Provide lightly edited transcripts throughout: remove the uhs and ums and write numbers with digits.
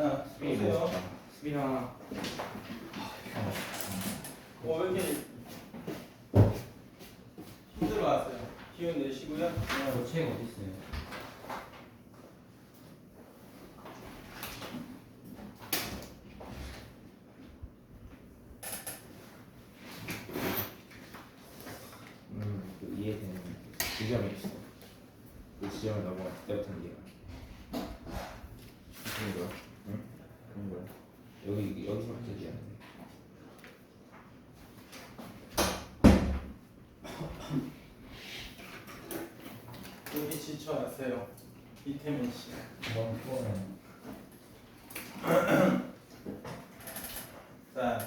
자, 수빈이 보세요. 멋있다. 수빈아. 왜 이렇게 힘들어 왔어요? 기운 내시고요. 너 책 어디 있어요? 그 이해되는 지점이 있어. 그 지점을 넘어갈 때부터 이해가. 무슨 거야? 응? 그런 거야? 여기서부터 이해하는데. 여기 지쳐왔어요. 이태민 씨. 너무 피곤해. 자,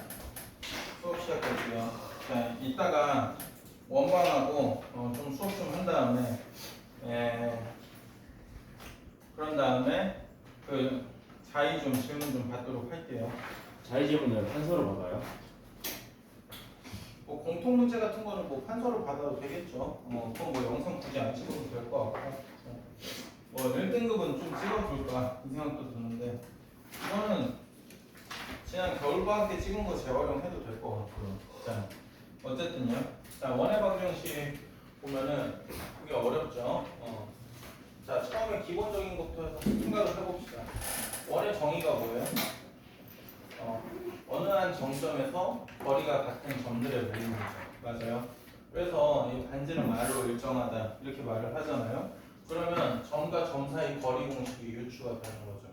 수업 시작할게요. 자, 이따가 원방하고 좀 수업 좀 한 다음에 그런 다음에 그 자의 좀 질문 좀 받도록 할게요. 자의 질문을 판서로 받아요? 뭐 공통 문제 같은 거는 뭐 판서를 받아도 되겠죠. 그건 뭐 영상 굳이 안 찍어도 될 것 같고. 뭐 1등급은 좀 찍어줄까 이 생각도 드는데 이거는 지난 겨울방학 때 찍은 거 재활용해도 될 것 같고요. 자, 어쨌든요. 자, 원의 방정식 보면은 그게 어렵죠. 자, 처음에 기본적인 것부터 해서 생각을 해봅시다. 원의 정의가 뭐예요? 어느 한 정점에서 거리가 같은 점들의 모임이죠. 맞아요. 그래서 이 반지름 R로 일정하다 이렇게 말을 하잖아요. 그러면 점과 점 사이 거리 공식이 유추가 되는 거죠.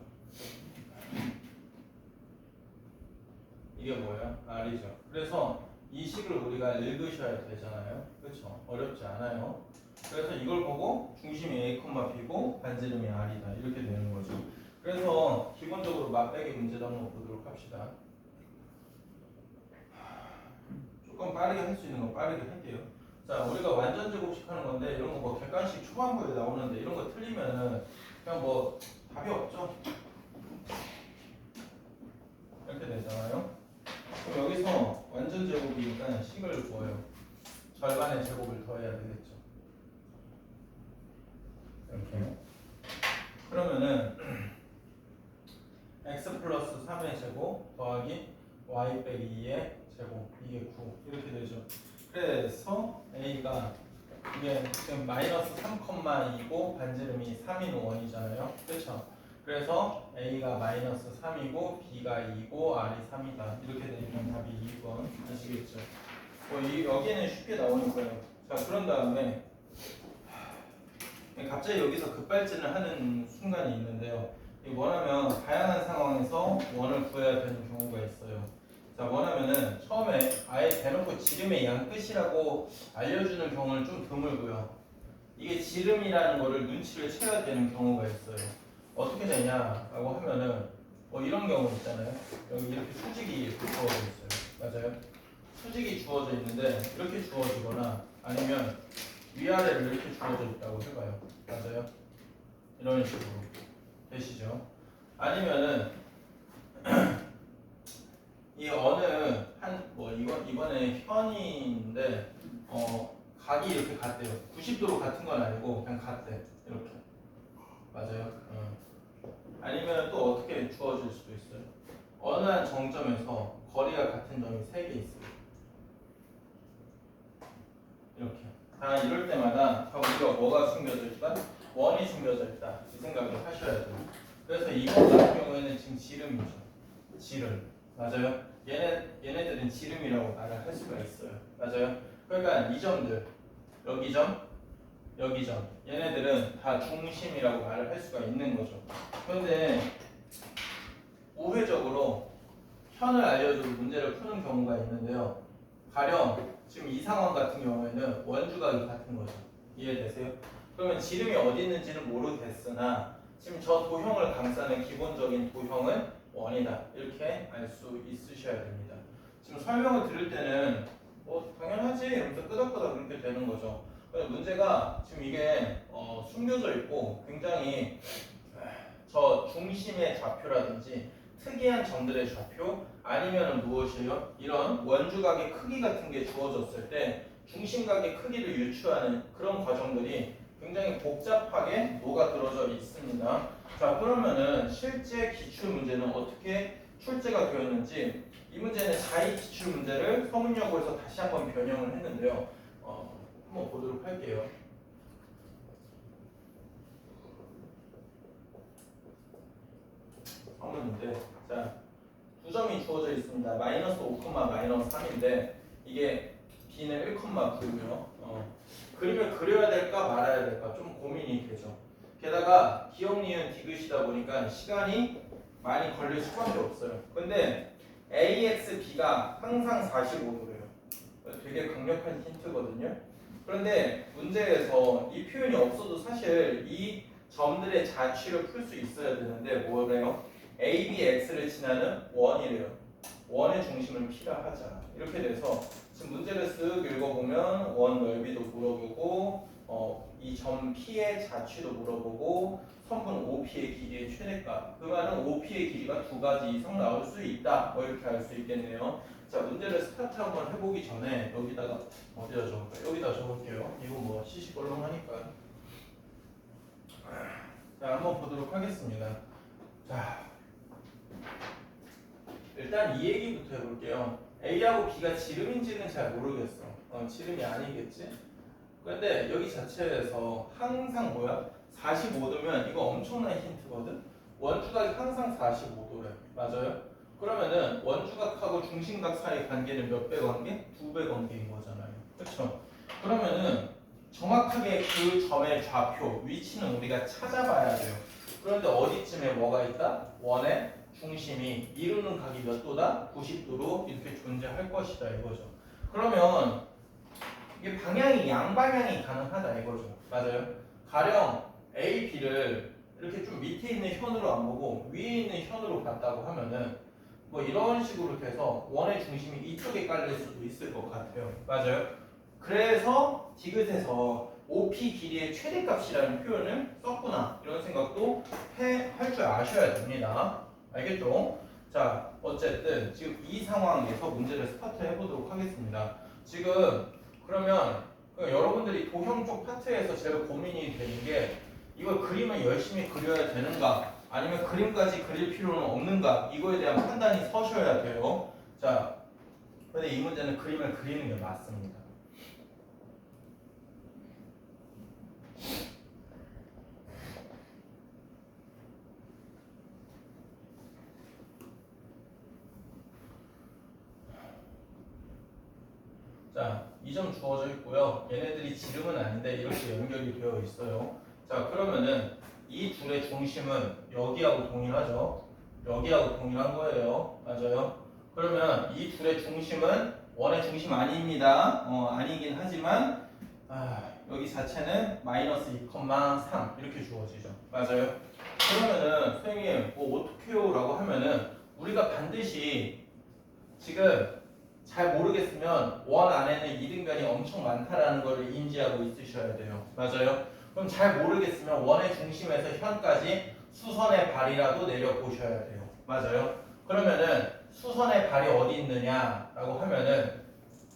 이게 뭐예요? R이죠. 그래서 이 식을 우리가 읽으셔야 되잖아요. 그렇죠? 어렵지 않아요. 그래서 이걸 보고 중심이 A, B고 반지름이 R이다 이렇게 되는 거죠. 그래서 기본적으로 맛배기 문제도 한번 보도록 합시다. 조금 빠르게 할 수 있는 거 빠르게 할게요. 자, 우리가 완전 제곱식 하는 건데 이런 거 뭐 객관식 초반부에 나오는데 이런 거 틀리면은 그냥 뭐 답이 없죠. 이렇게 되잖아요. 그럼 여기서 완전 제곱이니까 식을 뭐예요? 절반의 제곱을 더해야 되겠죠. 이렇게. 그러면은 x 플러스 3의 제곱 더하기 y 빼기 2의 제곱 이게 9 이렇게 되죠. 그래서 a가 이게 지금 마이너스 3,2고 반지름이 3인 원이잖아요. 그렇죠? 그래서 a가 마이너스 3이고 b가 2고 r이 3이다 이렇게 되면 답이 2번 아시겠죠? 여기는 쉽게 나오는 거예요. 자, 그런 다음에 갑자기 여기서 급발진을 하는 순간이 있는데요. 원하면 다양한 상황에서 원을 구해야 되는 경우가 있어요. 자, 원하면은 처음에 아예 대놓고 지름의 양 끝이라고 알려주는 경우는 좀 드물고요. 이게 지름이라는 거를 눈치를 채야 되는 경우가 있어요. 어떻게 되냐라고 하면은 이런 경우 있잖아요. 여기 이렇게 수직이 이렇게 주어져 있어요. 맞아요? 수직이 주어져 있는데 이렇게 주어지거나 아니면 위아래로 이렇게 주어져 있다고 해봐요. 맞아요? 이런 식으로 되시죠? 아니면은 이 어느 한 이번에 현이인데 각이 이렇게 같대요. 90도로 같은 건 아니고 그냥 같대. 이렇게. 맞아요? 아니면 또 어떻게 주어질 수도 있어요. 어느 한 정점에서 거리가 같은 점이 3개 있어요. 이렇게. 다 이럴 때마다 우리가 뭐가 숨겨져 있다? 원이 숨겨져 있다. 이 생각을 하셔야 돼요. 그래서 이번 같은 경우에는 지금 지름이죠. 지름. 맞아요? 얘네들은 지름이라고 말을 할 수가 있어요. 맞아요? 그러니까 이 점들, 여기 점, 여기 점, 얘네들은 다 중심이라고 말을 할 수가 있는 거죠. 그런데 우회적으로 현을 알려주고 문제를 푸는 경우가 있는데요. 가령 지금 이 상황 같은 경우에는 원주각이 같은 거죠. 이해되세요? 그러면 지름이 어디 있는지는 모르겠으나 지금 저 도형을 감싸는 기본적인 도형은 원이다. 이렇게 알 수 있으셔야 됩니다. 지금 설명을 들을 때는 당연하지 이러면서 끄덕끄덕 이렇게 되는 거죠. 근데 문제가 지금 이게 숨겨져 있고 굉장히 저 중심의 좌표라든지 특이한 점들의 좌표 아니면 무엇이에요? 이런 원주각의 크기 같은 게 주어졌을 때 중심각의 크기를 유추하는 그런 과정들이 굉장히 복잡하게 녹아들어져 있습니다. 자, 그러면은 실제 기출 문제는 어떻게 출제가 되었는지, 이 문제는 자의 기출 문제를 서문여고에서 다시 한번 변형을 했는데요. 한번 보도록 할게요. 서문인데, 자, 2점이 주어져 있습니다. 마이너스 5, 마이너스 3인데 이게 b는 1,9고요. 그림을 그려야 될까 말아야 될까 좀 고민이 되죠. 게다가 기억, 니은, 디귿이다 보니까 시간이 많이 걸릴 수밖에 없어요. 근데 ax, b가 항상 45도래요. 되게 강력한 힌트거든요. 그런데 문제에서 이 표현이 없어도 사실 이 점들의 자취를 풀 수 있어야 되는데 뭐래요? a, b, x를 지나는 원이래요. 원의 중심을 P라 하자. 이렇게 돼서 지금 문제를 쓱 읽어보면 원 넓이도 물어보고 이 점 P의 자취도 물어보고 선분 OP의 길이의 최대값, 그 말은 OP의 길이가 2가지 이상 나올 수 있다, 뭐 이렇게 알 수 있겠네요. 자, 문제를 스타트 한번 해보기 전에 여기다가 어디다 적을까요? 여기다 적을게요. 이거 뭐 시시껄렁하니까. 자, 한번 보도록 하겠습니다. 자, 일단 이 얘기부터 해볼게요. A하고 B가 지름인지는 잘 모르겠어. 지름이 아니겠지? 근데 여기 자체에서 항상 뭐야? 45도면 이거 엄청난 힌트거든? 원주각이 항상 45도래. 맞아요? 그러면은 원주각하고 중심각 사이 관계는 몇 배 관계? 2배 관계인 거잖아요. 그렇죠? 그러면은 정확하게 그 점의 좌표, 위치는 우리가 찾아봐야 돼요. 그런데 어디쯤에 뭐가 있다? 원의 중심이 이루는 각이 몇 도다? 90도로 이렇게 존재할 것이다 이거죠. 그러면 이게 방향이 양방향이 가능하다 이거죠. 맞아요? 가령 A, B를 이렇게 좀 밑에 있는 현으로 안 보고 위에 있는 현으로 봤다고 하면은 뭐 이런 식으로 해서 원의 중심이 이쪽에 깔릴 수도 있을 것 같아요. 맞아요? 그래서 디귿에서 OP 길이의 최대값이라는 표현을 썼구나 이런 생각도 할 줄 아셔야 됩니다. 알겠죠? 자, 어쨌든 지금 이 상황에서 문제를 스타트 해보도록 하겠습니다. 지금 그러면 여러분들이 도형 쪽 파트에서 제일 고민이 되는 게 이걸 그림을 열심히 그려야 되는가 아니면 그림까지 그릴 필요는 없는가 이거에 대한 판단이 서셔야 돼요. 자, 근데 이 문제는 그림을 그리는 게 맞습니다. 자, 이 점 주어져 있고요. 얘네들이 지름은 아닌데 이렇게 연결이 되어 있어요. 자, 그러면은 이 둘의 중심은 여기하고 동일하죠. 여기하고 동일한 거예요. 맞아요? 그러면 이 둘의 중심은 원의 중심 아닙니다. 아니긴 하지만 여기 자체는 마이너스 2,3 이렇게 주어지죠. 맞아요? 그러면은 선생님 뭐 어떡해요? 라고 하면은 우리가 반드시 지금 잘 모르겠으면 원 안에는 이등변이 엄청 많다라는 걸 인지하고 있으셔야 돼요. 맞아요? 그럼 잘 모르겠으면 원의 중심에서 현까지 수선의 발이라도 내려보셔야 돼요. 맞아요? 그러면은 수선의 발이 어디 있느냐라고 하면은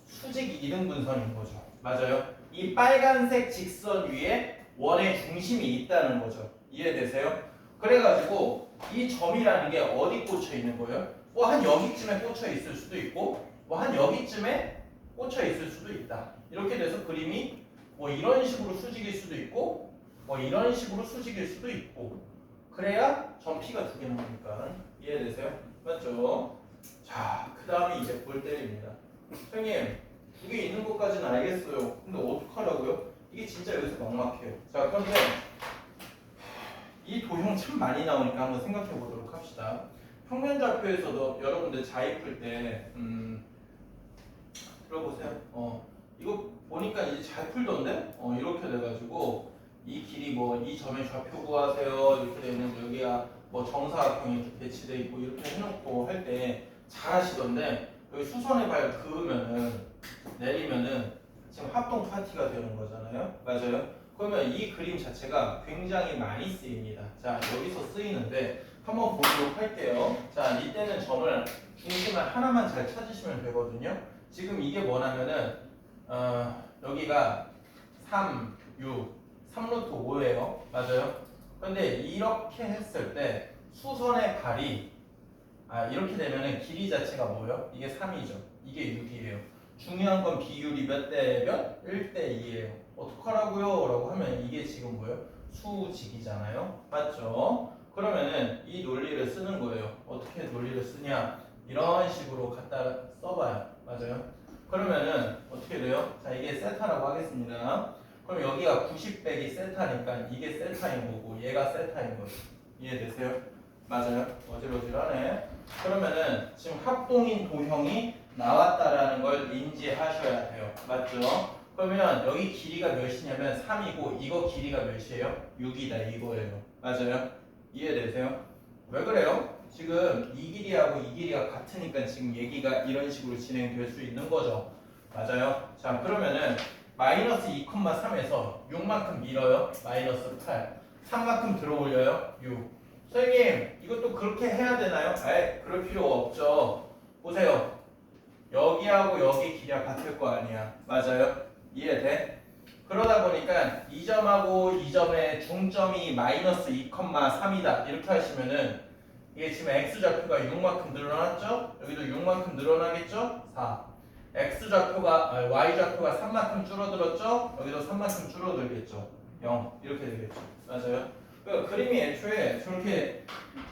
수직 이등분선인 거죠. 맞아요? 이 빨간색 직선 위에 원의 중심이 있다는 거죠. 이해되세요? 그래가지고 이 점이라는 게 어디 꽂혀 있는 거예요? 뭐 한 여기쯤에 꽂혀 있을 수도 있고 뭐 한 여기쯤에 꽂혀 있을 수도 있다. 이렇게 돼서 그림이 뭐 이런 식으로 수직일 수도 있고 뭐 이런 식으로 수직일 수도 있고 그래야 점 P가 두 개 나오니까 이해되세요? 맞죠? 자, 그 다음에 이제 볼 때입니다. 선생님 두 개 있는 것까지는 알겠어요. 근데 어떡하라고요? 이게 진짜 여기서 막막해요. 자, 그런데 이 도형 참 많이 나오니까 한번 생각해 보도록 합시다. 평면좌표에서도 여러분들 자입 풀 때 들어보세요. 이거 보니까 이제 잘 풀던데? 이렇게 돼가지고 이 길이 뭐 이 점의 좌표 구하세요 이렇게 돼 있는데 여기가 뭐 정사각형이 이렇게 배치돼 있고 이렇게 해놓고 할 때 잘 하시던데 여기 수선의 발 그으면은 내리면은 지금 합동 파티가 되는 거잖아요. 맞아요? 그러면 이 그림 자체가 굉장히 많이 쓰입니다. 자, 여기서 쓰이는데 한번 보도록 할게요. 자, 이때는 점을 중심을 하나만 잘 찾으시면 되거든요. 지금 이게 뭐냐면은 여기가 3, 6, 3루트 5예요. 맞아요? 근데 이렇게 했을 때 수선의 발이 이렇게 되면은 길이 자체가 뭐예요? 이게 3이죠. 이게 6이에요. 중요한 건 비율이 몇 대 몇? 1대 2예요. 어떡하라고요? 라고 하면 이게 지금 뭐예요? 수직이잖아요. 맞죠? 그러면은 이 논리를 쓰는 거예요. 어떻게 논리를 쓰냐? 이런 식으로 갖다 써봐요. 맞아요? 그러면은 어떻게 돼요? 자, 이게 세타라고 하겠습니다. 그럼 여기가 90 빼기 세타니까 이게 세타인 거고 얘가 세타인 거죠. 이해되세요? 맞아요? 어질어질하네. 그러면은 지금 합동인 도형이 나왔다라는 걸 인지하셔야 돼요. 맞죠? 그러면 여기 길이가 몇이냐면 3이고 이거 길이가 몇이에요? 6이다 이거예요. 맞아요? 이해되세요? 왜 그래요? 지금 이 길이하고 이 길이가 같으니까 지금 얘기가 이런 식으로 진행될 수 있는 거죠. 맞아요? 자, 그러면은 마이너스 2,3에서 6만큼 밀어요. 마이너스 8. 3만큼 들어 올려요. 6. 선생님, 이것도 그렇게 해야 되나요? 그럴 필요 없죠. 보세요. 여기하고 여기 길이가 같을 거 아니야. 맞아요? 이해돼? 그러다 보니까 이 점하고 이 점의 중점이 마이너스 2,3이다. 이렇게 하시면은 이게 지금 x좌표가 6만큼 늘어났죠? 여기도 6만큼 늘어나겠죠? 4. y좌표가 3만큼 줄어들었죠? 여기도 3만큼 줄어들겠죠? 0. 이렇게 되겠죠? 맞아요? 그러니까 그림이 애초에 저렇게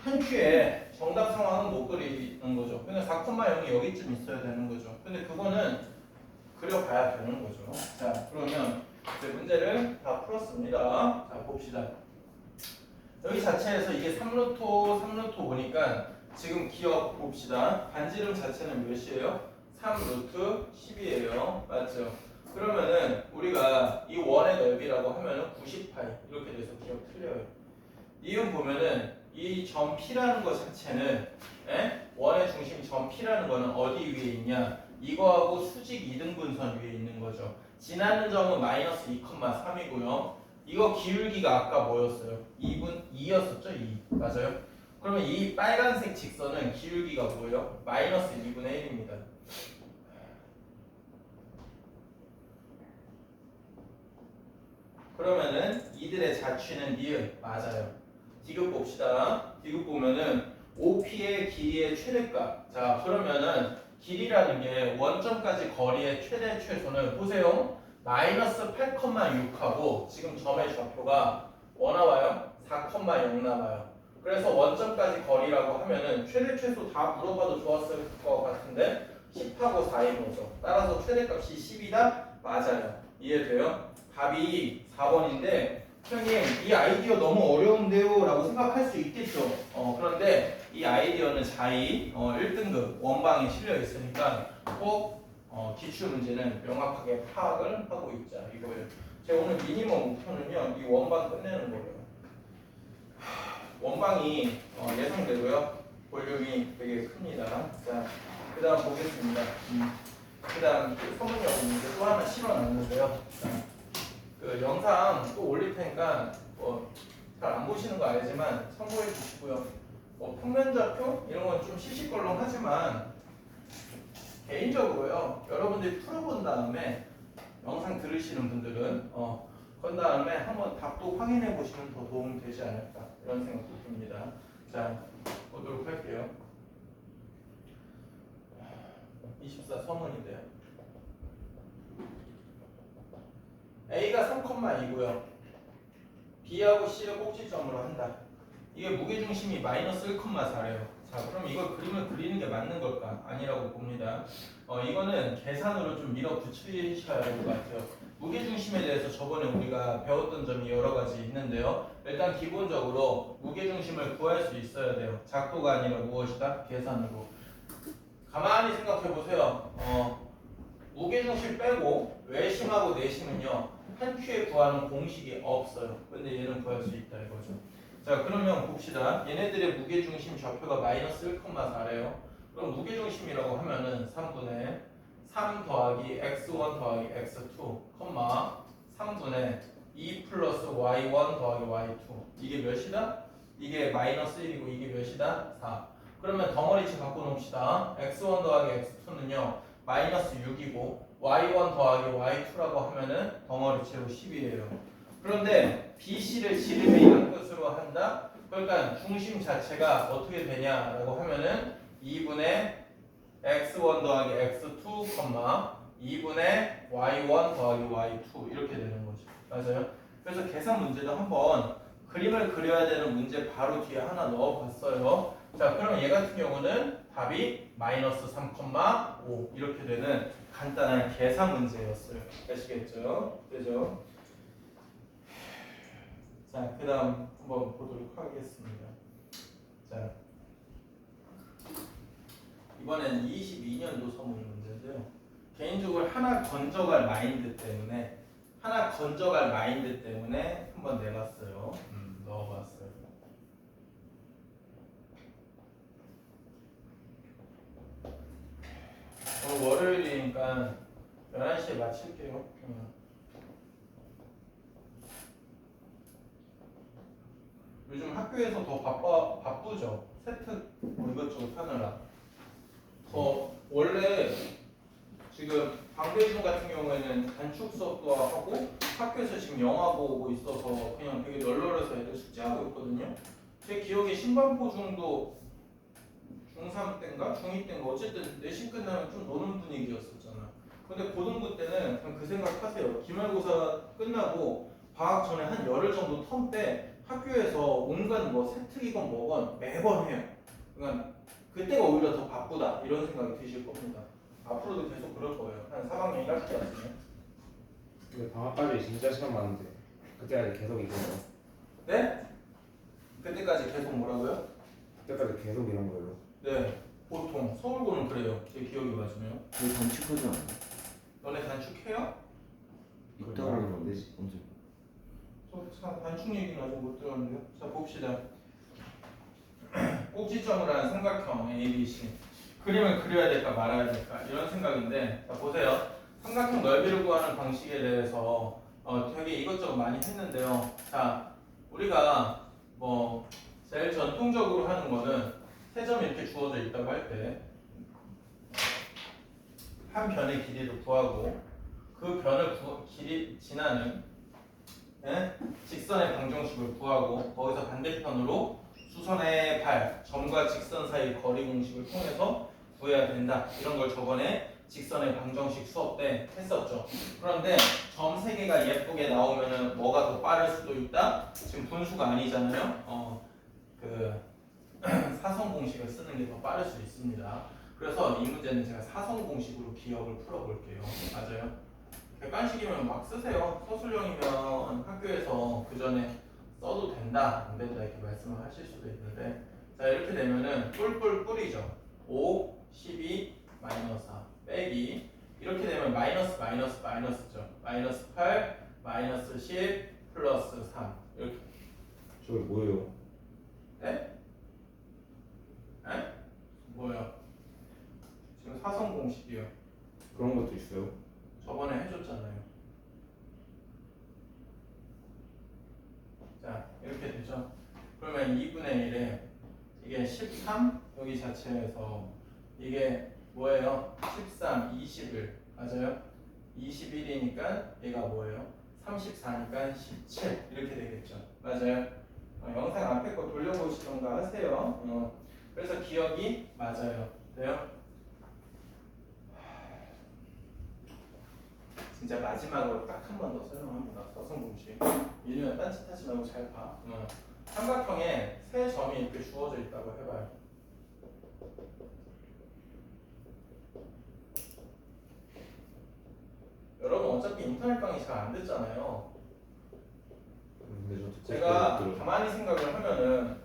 한 큐에 정답 상황은 못 그리는 거죠. 그러니까 4,0이 여기쯤 있어야 되는 거죠. 근데 그거는 그려봐야 되는 거죠. 자, 그러면 이제 문제를 다 풀었습니다. 자, 봅시다. 여기 자체에서 이게 3루트 5니까 지금 기억 봅시다. 반지름 자체는 몇이에요? 3루트 10이에요. 맞죠? 그러면은 우리가 이 원의 넓이라고 하면은 90파이 이렇게 돼서 기억 틀려요. 이음 보면은 이 점 P라는 것 자체는 원의 중심 점 P라는 거는 어디 위에 있냐? 이거하고 수직 이등분선 위에 있는 거죠. 지나는 점은 마이너스 2,3이고요. 이거 기울기가 아까 뭐였어요? 2였었죠? 2. 맞아요? 그러면 이 빨간색 직선은 기울기가 뭐예요? 마이너스 2분의 1입니다. 그러면은 이들의 자취는 니은 맞아요. 디귿 봅시다. 디귿 보면은 OP의 길이의 최대값. 자, 그러면은 길이라는 게 원점까지 거리의 최대 최소는 보세요. 마이너스 8,6하고 지금 점의 좌표가 뭐 나와요? 4,0 나와요. 그래서 원점까지 거리라고 하면은 최대 최소 다 물어봐도 좋았을 것 같은데 10하고 4인 거죠. 따라서 최대값이 10이다? 맞아요. 이해돼요? 답이 4번인데 선생님 이 아이디어 너무 어려운데요 라고 생각할 수 있겠죠. 그런데 이 아이디어는 자이 1등급 원방에 실려 있으니까 꼭 기출문제는 명확하게 파악을 하고 있자 이거예요. 제가 오늘 미니멈 목표는요 이 원방 끝내는 거예요. 원방이 예상되고요 볼륨이 되게 큽니다. 자, 그 다음 보겠습니다. 그 다음 소문이 없는데 또 하나 실어놨는데요. 그 영상 또 올릴 테니까 잘 안 보시는 거 알지만 참고해 주시고요. 평면좌표 이런 건 좀 시시껄렁하지만 개인적으로요 여러분들이 풀어본 다음에 영상 들으시는 분들은 그 다음에 한번 답도 확인해 보시면 더 도움이 되지 않을까 이런 생각도 듭니다. 자, 보도록 할게요. 24 서문인데요. A가 3,2고요. B하고 C를 꼭지점으로 한다. 이게 무게중심이 마이너스 1,4래요. 자, 그럼 이걸 그림을 그리는 게 맞는 걸까? 아니라고 봅니다. 이거는 계산으로 좀 밀어붙이셔야 할 것 같아요. 무게중심에 대해서 저번에 우리가 배웠던 점이 여러 가지 있는데요. 일단 기본적으로 무게중심을 구할 수 있어야 돼요. 작도가 아니라 무엇이다? 계산으로. 가만히 생각해 보세요. 무게중심 빼고 외심하고 내심은요 한 큐에 구하는 공식이 없어요. 근데 얘는 구할 수 있다 이거죠. 자, 그러면 봅시다. 얘네들의 무게중심 좌표가 마이너스 1,4래요. 그럼 무게중심이라고 하면은 3분의 3 더하기 x1 더하기 x2, 3분의 2 플러스 y1 더하기 y2. 이게 몇이다? 이게 마이너스 1이고 이게 몇이다? 4. 그러면 덩어리치 바꿔놓읍시다. x1 더하기 x2는요 마이너스 6이고 y1 더하기 y2라고 하면은 덩어리치로 10이에요. 그런데 BC를 지름의 양끝으로 한다. 그러니까 중심 자체가 어떻게 되냐라고 하면은 2분의 x1 더하기 x2, 2분의 y1 더하기 y2 이렇게 되는 거죠. 맞아요? 그래서 계산 문제도 한번 그림을 그려야 되는 문제 바로 뒤에 하나 넣어봤어요. 자, 그럼 얘 같은 경우는 답이 마이너스 3,5 이렇게 되는 간단한 계산 문제였어요. 아시겠죠? 그죠? 자, 그 다음 한번 보도록 하겠습니다. 자, 이번엔 22년도 서문 문제인데요. 개인적으로 하나 건져갈 마인드 때문에 한번 내봤어요. 넣어봤어요. 오늘 월요일이니까 11시에 마칠게요. 요즘 학교에서 더 바쁘죠. 세트 뭐 이것저것 하느라. 원래 지금 방대중 같은 경우에는 단축 수업도 하고 학교에서 지금 영화 보고 있어서 그냥 되게 널널해서 애들 숙제하고 있거든요. 제 기억에 신반포중도 중3 때인가 중2 때인가 어쨌든 내신 끝나면 좀 노는 분위기였었잖아. 근데 고등부 때는 그냥 그 생각하세요. 기말고사 끝나고 방학 전에 한 열흘 정도 텀 때 학교에서 온갖 뭐 세특이건 뭐건 매번 해요. 그러니까 그때가 오히려 더 바쁘다 이런 생각이 드실 겁니다. 앞으로도 계속 그럴 거예요. 한 4학년 1학기 같으면. 근데 방학까지 진짜 시간 많은데 그때까지 계속 이거 네? 그때까지 계속 뭐라고요? 그때까지 계속 이런 거예요. 네. 보통 서울고는 그래요. 제 기억이 맞으면. 왜 단축하지 않아? 너네 단축해요? 이따가 하면 안 되지. 언제? 저 단축 얘기는 아직 못 들었는데요. 자 봅시다. 꼭지점을 한 삼각형 ABC. 그림을 그려야 될까 말아야 될까 이런 생각인데 자 보세요. 삼각형 넓이를 구하는 방식에 대해서 되게 이것저것 많이 했는데요. 자 우리가 뭐 제일 전통적으로 하는 거는 세 점이 이렇게 주어져 있다고 할 때 한 변의 길이를 구하고 그 변을 길이 지나는 직선의 방정식을 구하고 거기서 반대편으로 수선의 발, 점과 직선 사이 거리 공식을 통해서 구해야 된다. 이런 걸 저번에 직선의 방정식 수업 때 했었죠. 그런데 점 3개가 예쁘게 나오면은 뭐가 더 빠를 수도 있다? 지금 분수가 아니잖아요. 그 사선 공식을 쓰는 게 더 빠를 수 있습니다. 그래서 이 문제는 제가 사선 공식으로 기억을 풀어볼게요. 맞아요? 객관식이면 막 쓰세요. 서술형이면 학교에서 그 전에 써도 된다, 안 된다 이렇게 말씀을 하실 수도 있는데 자 이렇게 되면은 뿔뿔 뿔이죠. 5, 12, 마이너스 4 빼기 이렇게 되면 마이너스죠. 마이너스 8, 마이너스 10, 플러스 3 이렇게. 저게 뭐예요? 네? 네? 뭐요? 지금 사선 공식이요. 그런 것도 있어요? 저번에 해줬잖아요. 자 이렇게 되죠. 그러면 2분의 1에 이게 13 여기 자체에서 이게 뭐예요? 13, 21 맞아요? 21이니까 얘가 뭐예요? 34니까 17 이렇게 되겠죠. 맞아요? 영상 앞에 거 돌려보시던가 하세요. 그래서 기억이 맞아요. 돼요? 진짜 마지막으로 딱 한 번 더 설명합니다. 서선 공식. 얘는 딴짓하지 말고 잘 봐. 삼각형에 세 점이 이렇게 주어져 있다고 해봐요. 여러분 어차피 인터넷 강의 잘 안 듣잖아요. 근데 저 듣고 제가 싶어요. 가만히 생각을 하면은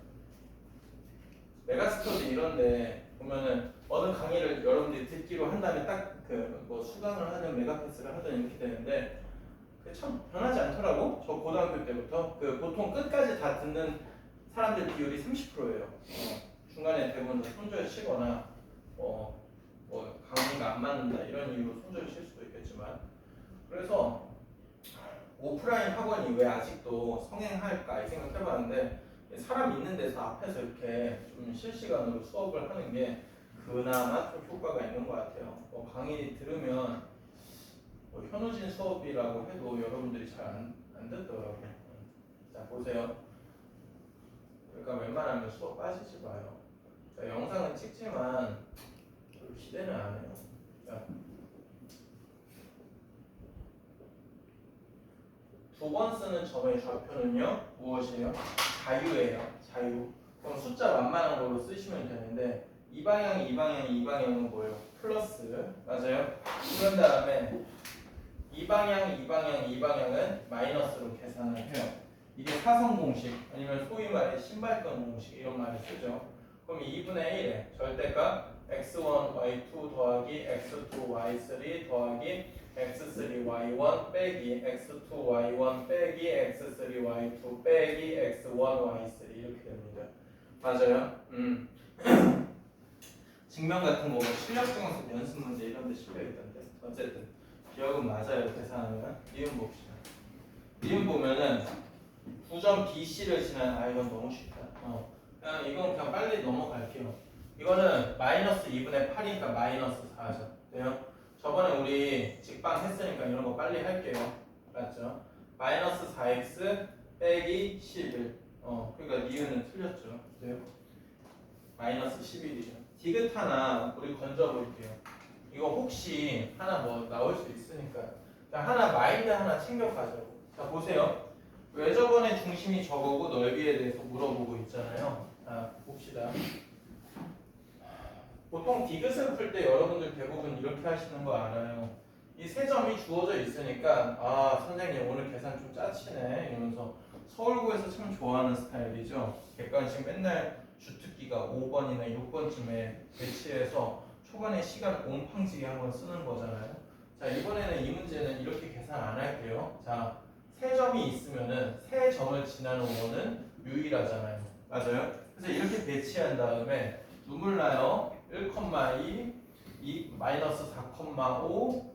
메가스터디 이런데 보면은 어느 강의를 여러분들이 듣기로 한 다음에 딱 그 뭐 수강을 하든 메가패스를 하든 이렇게 되는데 그게 참 변하지 않더라고. 저 고등학교 때부터 그 보통 끝까지 다 듣는 사람들 비율이 30%예요. 중간에 대부분 손절 치거나 뭐 강의가 안 맞는다 이런 이유로 손절 칠 수도 있겠지만 그래서 오프라인 학원이 왜 아직도 성행할까 이 생각해봤는데 사람 있는 데서 앞에서 이렇게 좀 실시간으로 수업을 하는 게 그나마 좀 효과가 있는 것 같아요. 강의 들으면 현우진 수업이라고 해도 여러분들이 잘 안 듣더라고요. 보세요. 그러니까 웬만하면 수업 빠지지 마요. 자, 영상은 찍지만 별로 기대는 안 해요. 자, 두 번 쓰는 점의 좌표는요 무엇이에요? 자유예요. 자유. 그럼 숫자 만만한 걸로 쓰시면 되는데 이 방향이 이 방향이 이 방향은 뭐예요? 플러스. 맞아요? 그런 다음에 이 방향 이 방향 이 방향은 마이너스로 계산을 해요. 이게 사선 공식 아니면 소위 말해 신발끈 공식 이런 말을 쓰죠. 그럼 2분의 1에 절대값 x1 y2 더하기 x2 y3 더하기 x3 y1 빼기 x2 y1 빼기 x3 y2 빼기 x1 y3 이렇게 됩니다. 맞아요? 증명 같은 거 실력증명서 연습 문제 이런 데 실려 있던데. 어쨌든 기억은 맞아요. 계산하면. 니은 봅시다. 니은 보면은 9점 BC를 지난 이건 너무 쉽다. 그냥 이건 그냥 빨리 넘어갈게요. 이거는 마이너스 2분의 8이니까 마이너스 4죠. 돼요? 저번에 우리 직방 했으니까 이런 거 빨리 할게요. 맞죠? 마이너스 4x 빼기 11. 그러니까 니은은 틀렸죠. 돼요? 마이너스 11이죠. 디귿 하나 우리 건져볼게요. 이거 혹시 하나 뭐 나올 수 있으니까. 자, 하나 마인드 하나 챙겨가자고. 자, 보세요. 왜 저번에 중심이 저거고 넓이에 대해서 물어보고 있잖아요. 자, 봅시다. 보통 디귿을 풀 때 여러분들 대부분 이렇게 하시는 거 알아요. 이 세 점이 주어져 있으니까 선생님 오늘 계산 좀 짜치네 이러면서 서울고에서 참 좋아하는 스타일이죠. 객관식 맨날 주특기가 5번이나 6번쯤에 배치해서 초반에 시간 옹팡지게 한번 쓰는 거잖아요. 자, 이번에는 이 문제는 이렇게 계산 안 할게요. 자, 세 점이 있으면은 세 점을 지나는 원은 유일하잖아요. 맞아요? 그래서 이렇게 배치한 다음에 눈물 나요. 1,2, 마이너스 4,5,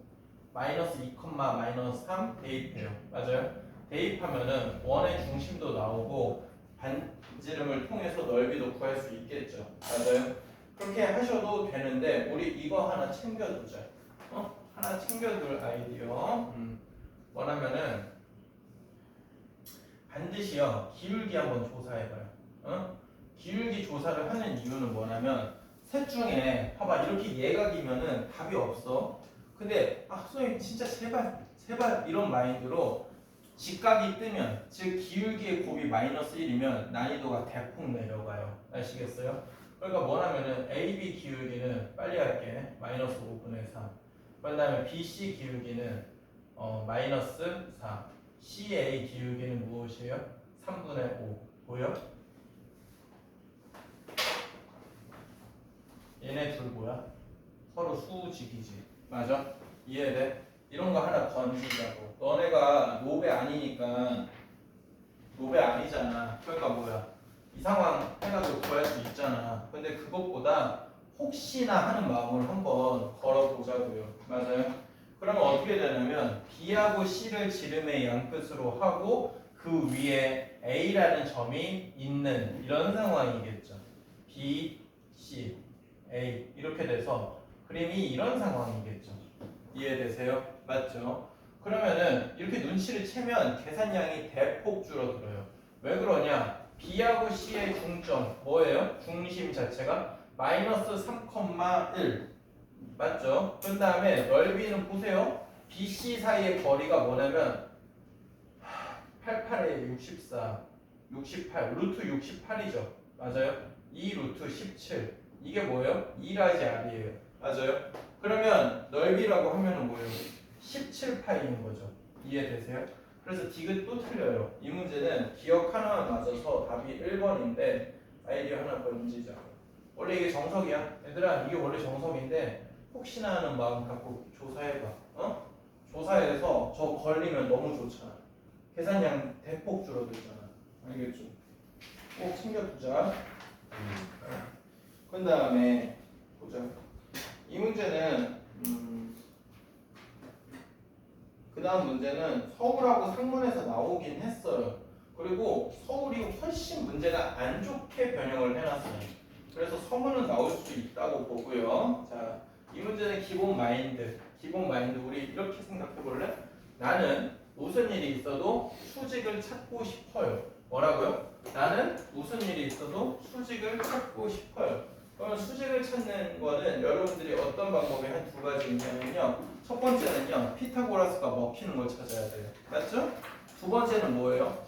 마이너스 2, 마이너스 3 대입해요. 맞아요? 대입하면은 원의 중심도 나오고 반지름을 통해서 넓이도 구할 수 있겠죠. 맞아요? 그렇게 하셔도 되는데 우리 이거 하나 챙겨두자. 하나 챙겨둘 아이디어. 원하면은 반드시요 기울기 한번 조사해봐요. 기울기 조사를 하는 이유는 뭐냐면 셋 중에 봐봐 이렇게 예각이면은 답이 없어. 근데 선생님 진짜 제발 이런 마인드로 직각이 뜨면 즉 기울기의 곱이 마이너스 1이면 난이도가 대폭 내려가요. 아시겠어요? 그러니까 뭐냐면은 AB 기울기는 빨리 할게 마이너스 5분의 3. 그 다음에 BC 기울기는 마이너스 4. CA 기울기는 무엇이에요? 3분의 5. 보여? 얘네 둘 뭐야? 서로 수직이지. 맞아? 이해돼? 이런 거 하나 건지자고. 너네가 노베 아니니까 노베 아니잖아. 그러니까 뭐야? 이 상황 해가지고 구할 수 있잖아. 근데 그것보다 혹시나 하는 마음으로 한번 걸어보자고요. 맞아요? 그러면 어떻게 되냐면 B하고 C를 지름의 양끝으로 하고 그 위에 A라는 점이 있는 이런 상황이겠죠. B, C, A 이렇게 돼서 그림이 이런 상황이겠죠. 이해되세요? 맞죠? 그러면은 이렇게 눈치를 채면 계산량이 대폭 줄어들어요. 왜 그러냐? B하고 C의 중점 뭐예요? 중심 자체가 마이너스 3,1 맞죠? 그 다음에 넓이는 보세요. BC 사이의 거리가 뭐냐면 88에 64 68 루트 68이죠. 맞아요? 2 루트 17 이게 뭐예요? 2라지 R이에요. 맞아요? 그러면 넓이라고 하면은 뭐예요? 17파이인 거죠. 이해되세요? 그래서 디귿도 틀려요. 이 문제는 기억 하나만 맞아서 답이 1번인데 아이디어 하나 건지자. 원래 이게 정석이야. 얘들아 이게 원래 정석인데 혹시나 하는 마음 갖고 조사해봐. 조사해서 저 걸리면 너무 좋잖아. 계산량 대폭 줄어들잖아. 알겠죠? 꼭 챙겨두자. 그 다음에 보자. 이 문제는 그 다음 문제는 서울하고 상문에서 나오긴 했어요. 그리고 서울이 훨씬 문제가 안 좋게 변형을 해놨어요. 그래서 서문은 나올 수 있다고 보고요. 자, 이 문제는 기본 마인드 우리 이렇게 생각해 볼래? 나는 무슨 일이 있어도 수직을 찾고 싶어요. 뭐라고요? 나는 무슨 일이 있어도 수직을 찾고 싶어요. 그러면 수직을 찾는 거는 여러분들이 어떤 방법이 한 두 가지 있냐면요. 첫 번째는요. 피타고라스가 먹히는 걸 찾아야 돼요. 맞죠? 두 번째는 뭐예요?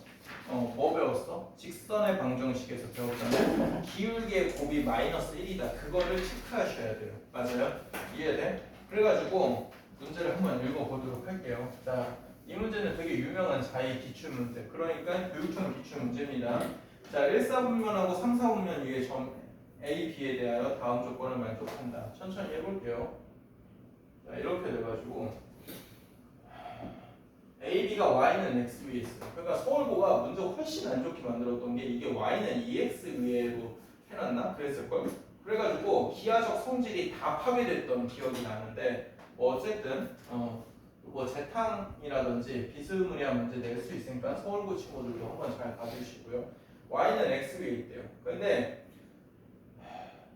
뭐 배웠어? 직선의 방정식에서 배웠잖아요. 기울기의 곱이 마이너스 1이다. 그거를 체크하셔야 돼요. 맞아요? 이해돼? 그래가지고 문제를 한번 읽어보도록 할게요. 자, 이 문제는 되게 유명한 자의 기출문제. 그러니까 교육청 기출문제입니다. 자, 1사분면하고 3사분면 위에 점 A, B에 대하여 다음 조건을 만족한다. 천천히 해볼게요. 자, 이렇게 돼가지고 A, B가 Y는 X 위에 있어요. 그러니까 서울고가 문제 훨씬 안 좋게 만들었던 게 이게 Y는 2X 위에로 해놨나? 그랬을걸? 그래가지고 기하적 성질이 다 파괴됐던 기억이 나는데 어쨌든 뭐 재탕이라든지 비스무리한 문제 낼 수 있으니까 서울고 친구들도 한번 잘 봐주시고요. Y는 X 위에 있대요. 근데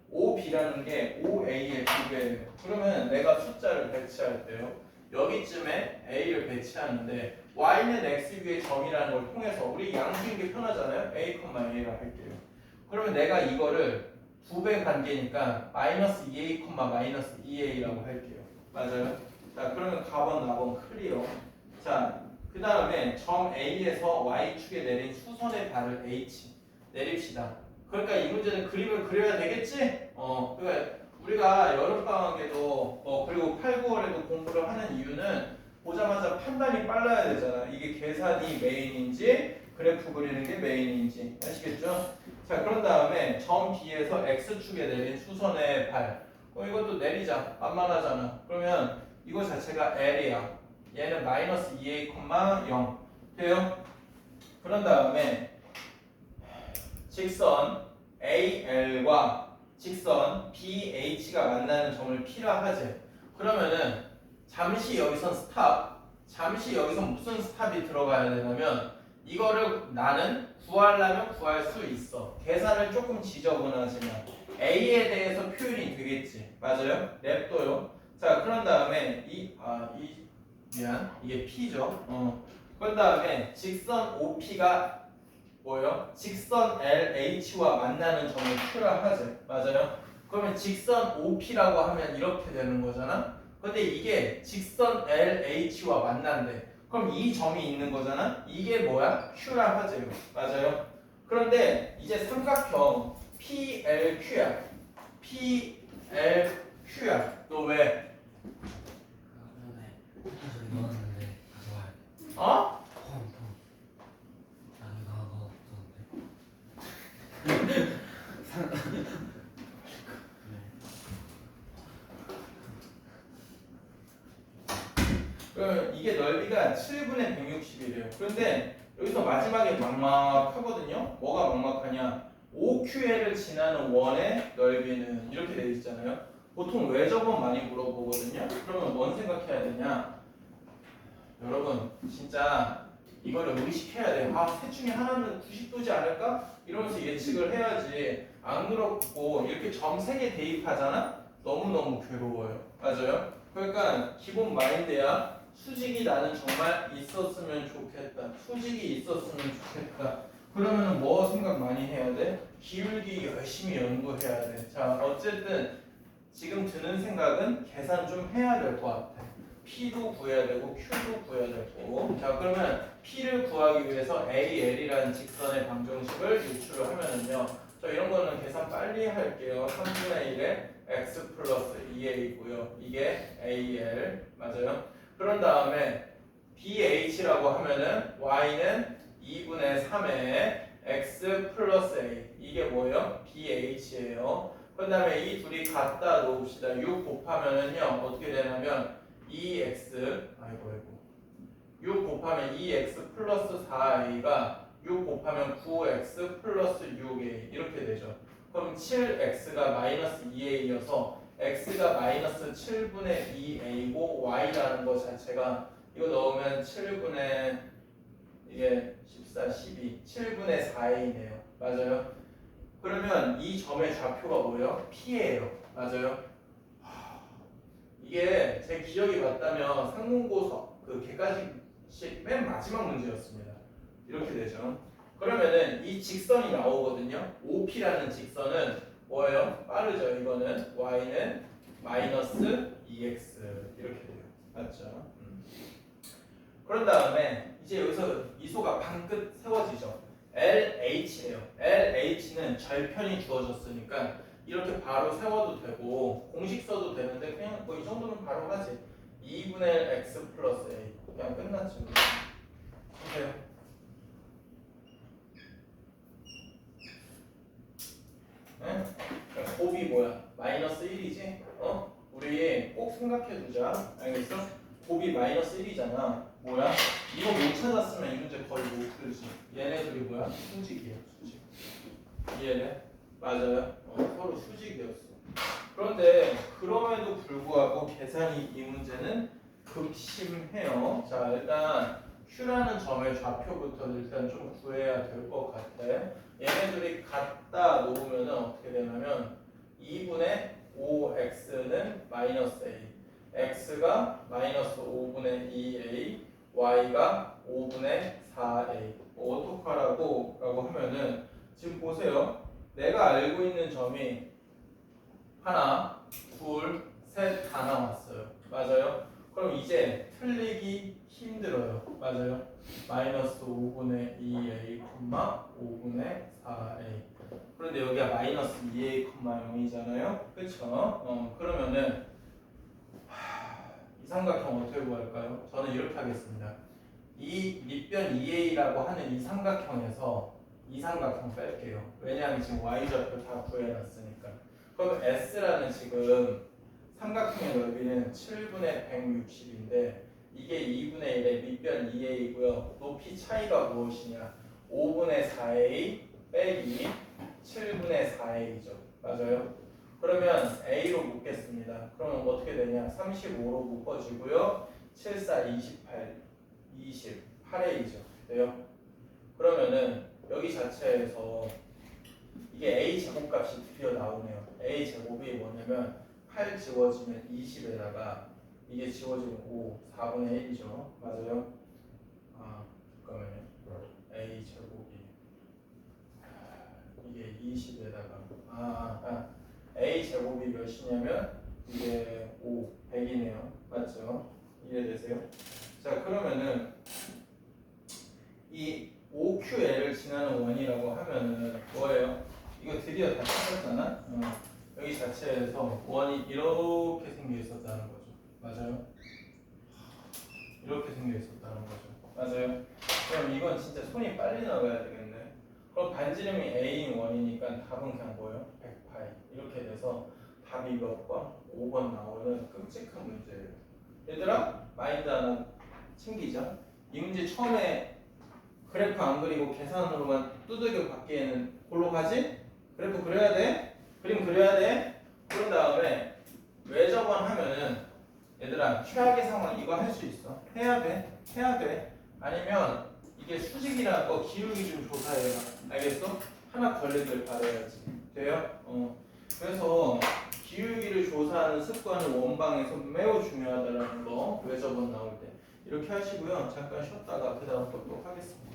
OB라는 게 OA의 비례예요. 그러면 내가 숫자를 배치할 때요. 여기쯤에 A를 배치하는데 Y는 X 위의 점이라는 걸 통해서 우리 양수인 게 편하잖아요. A, A라 할게요. 그러면 내가 이거를 2배 관계니까 마이너스 2A, 마이너스 2A라고 할게요. 맞아요? 자, 그러면 가번, 나번 클리어. 자, 그 다음에 점 A에서 Y축에 내린 수선의 발을 H 내립시다. 그러니까 이 문제는 그림을 그려야 되겠지? 그러니까 우리가 여름방학에도 그리고 8, 9월에도 공부를 하는 이유는 보자마자 판단이 빨라야 되잖아. 이게 계산이 메인인지 그래프 그리는 게 메인인지 아시겠죠? 자, 그런 다음에 점 B에서 X축에 내린 수선의 발 이것도 내리자. 만만하잖아. 그러면 이거 자체가 L이야. 얘는 마이너스 2A, 0 돼요? 그런 다음에 직선 AL과 직선 BH가 만나는 점을 P라 하지. 그러면은 잠시 여기선 스탑, 잠시 여기선 무슨 스탑이 들어가야 되냐면 이거를 나는 구하려면 구할 수 있어. 계산을 조금 지저분하지만 A에 대해서 표현이 되겠지. 맞아요? 냅둬요. 자, 그런 다음에 이게 P죠. 그런 다음에 직선 OP가 뭐예요? 직선 LH와 만나는 점을 Q라 하지. 맞아요? 그러면 직선 OP라고 하면 이렇게 되는 거잖아. 근데 이게 직선 LH와 만난대. 그럼 이 점이 있는 거잖아. 이게 뭐야? Q라 하지. 맞아요? 그런데 이제 삼각형 PLQ야. PLQ야. 너 왜? 어? 그러면 이게 넓이가 7분의 160이래요. 그런데 여기서 마지막에 막막하거든요. 뭐가 막막하냐? OQL을 지나는 원의 넓이는 이렇게 되어 있잖아요. 보통 외접은 많이 물어보거든요. 그러면 뭔 생각해야 되냐? 여러분 진짜 이거를 의식해야 돼요. 셋 중에 하나는 90도지 않을까? 이러면서 예측을 해야지. 안 그렇고 이렇게 점 3개 대입하잖아? 너무너무 괴로워요. 맞아요? 그러니까 기본 마인드야. 수직이 나는 정말 있었으면 좋겠다. 수직이 있었으면 좋겠다. 그러면 뭐 생각 많이 해야 돼? 기울기 열심히 연구해야 돼. 자, 어쨌든 지금 드는 생각은 계산 좀 해야 될 것 같아. P도 구해야 되고 Q도 구해야 되고. 자, 그러면 P를 구하기 위해서 AL이라는 직선의 방정식을 유출을 하면은요. 자, 이런 거는 계산 빨리 할게요. 3분의 1에 X 플러스 2A고요. 이게 AL 맞아요? 그런 다음에 BH라고 하면은 Y는 2분의 3에 X 플러스 A 이게 뭐예요? BH예요. 그 다음에 이 둘이 갖다 놓읍시다. 6 곱하면은요 어떻게 되냐면 2x 6 곱하면 2x 플러스 4a가 6 곱하면 9x 플러스 6a 이렇게 되죠. 그럼 7x가 마이너스 2a여서 x가 마이너스 7분의 2a고 y라는 것 자체가 이거 넣으면 7분의 이게 14, 12, 7분의 4a네요. 맞아요? 그러면 이 점의 좌표가 뭐예요? P예요. 맞아요? 이게 제 기억이 맞다면 상문고사 그 객관식 맨 마지막 문제였습니다. 이렇게 되죠. 그러면은 이 직선이 나오거든요. OP라는 직선은 뭐예요? 빠르죠. 이거는 y는 마이너스 2x 이렇게 돼요. 맞죠? 그런 다음에 이제 여기서 미소가 방긋 세워지죠. LH예요. LH는 절편이 주어졌으니까 이렇게 바로 세워도 되고 공식 써도 되는데 그냥 뭐 이 정도는 바로 하지. 2분의 1 x 플러스 a 그냥 끝났지. 보세요. 네? 곱이 뭐야? 마이너스 1이지? 우리 꼭 생각해두자. 알겠어? 곱이 마이너스 1이잖아. 뭐야? 이거 못 찾았으면 이 문제 거의 못 풀지. 얘네들이 뭐야? 수직이야, 수직. 이해돼? 맞아요. 서로 수직이었어. 그런데 그럼에도 불구하고 계산이 이 문제는 극심해요. 자, 일단 Q라는 점의 좌표부터 일단 좀 구해야 될 것 같아. 얘네들이 같다 놓으면 어떻게 되냐면 2분의 5x는 마이너스 a, x가 마이너스 5분의 2a, y가 5분의 4a. 어떡하라고 라고 하면은 지금 보세요. 내가 알고 있는 점이 하나, 둘, 셋 다 나왔어요. 맞아요? 그럼 이제 틀리기 힘들어요. 맞아요? 마이너스 5분의 2a, 5분의 4a. 그런데 여기가 마이너스 2a, 0이잖아요. 그쵸? 그러면은 이 삼각형 어떻게 구할까요? 저는 이렇게 하겠습니다. 이 밑변 2a라고 하는 이 삼각형에서 이 삼각형 뺄게요. 왜냐하면 지금 y좌표 다 구해놨으니까. 그럼 S라는 지금 삼각형의 넓이는 7분의 160인데 이게 2분의 1의 밑변 2a이고요. 높이 차이가 무엇이냐? 5분의 4a 빼기 7분의 4a죠. 맞아요? 그러면 a로 묶겠습니다. 그러면 어떻게 되냐? 35로 묶어지고요. 7, 4, 28, 28a죠. 돼요? 그러면은 여기 자체에서 이게 a 제곱값이 드디어 나오네요. a 제곱이 뭐냐면 8 지워지면 20에다가 이게 지워지면 5, 4분의 1이죠. 맞아요? 잠깐만요. a 제곱이 이게 20에다가 a 제곱이 몇이냐면 이게 5, 100이네요. 맞죠? 이해되세요? 자, 그러면은 이 OQL을 지나는 원이라고 하면은 뭐예요? 이거 드디어 다 찾았잖아? 여기 자체에서 원이 이렇게 생겨 있었다는 거죠. 맞아요? 이렇게 생겨 있었다는 거죠. 맞아요? 그럼 이건 진짜 손이 빨리 나가야 되겠네. 그럼 반지름이 A인 원이니까 답은 그냥 뭐예요? 100파이. 이렇게 돼서 답이 몇 번? 5번 나오는 끔찍한 문제예요. 얘들아, 마인드 하나 챙기자. 이 문제 처음에 그래프 안 그리고 계산으로만 두들겨 받기에는 골로 가지? 그래프 그려야 돼? 그림 그려야 돼? 그런 다음에 왜 저번 하면은 얘들아 최악의 상황 이거 할 수 있어. 해야 돼. 해야 돼. 아니면 이게 수직이라고 기울기 좀 조사해봐. 알겠어? 하나 걸리길 바라야지. 돼요? 그래서 기울기를 조사하는 습관은 원방에서 매우 중요하다라는 거. 왜 저번 나올 때 이렇게 하시고요. 잠깐 쉬었다가 그 다음 또 하겠습니다.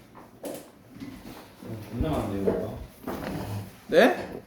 존나 많네요, 이거. 네?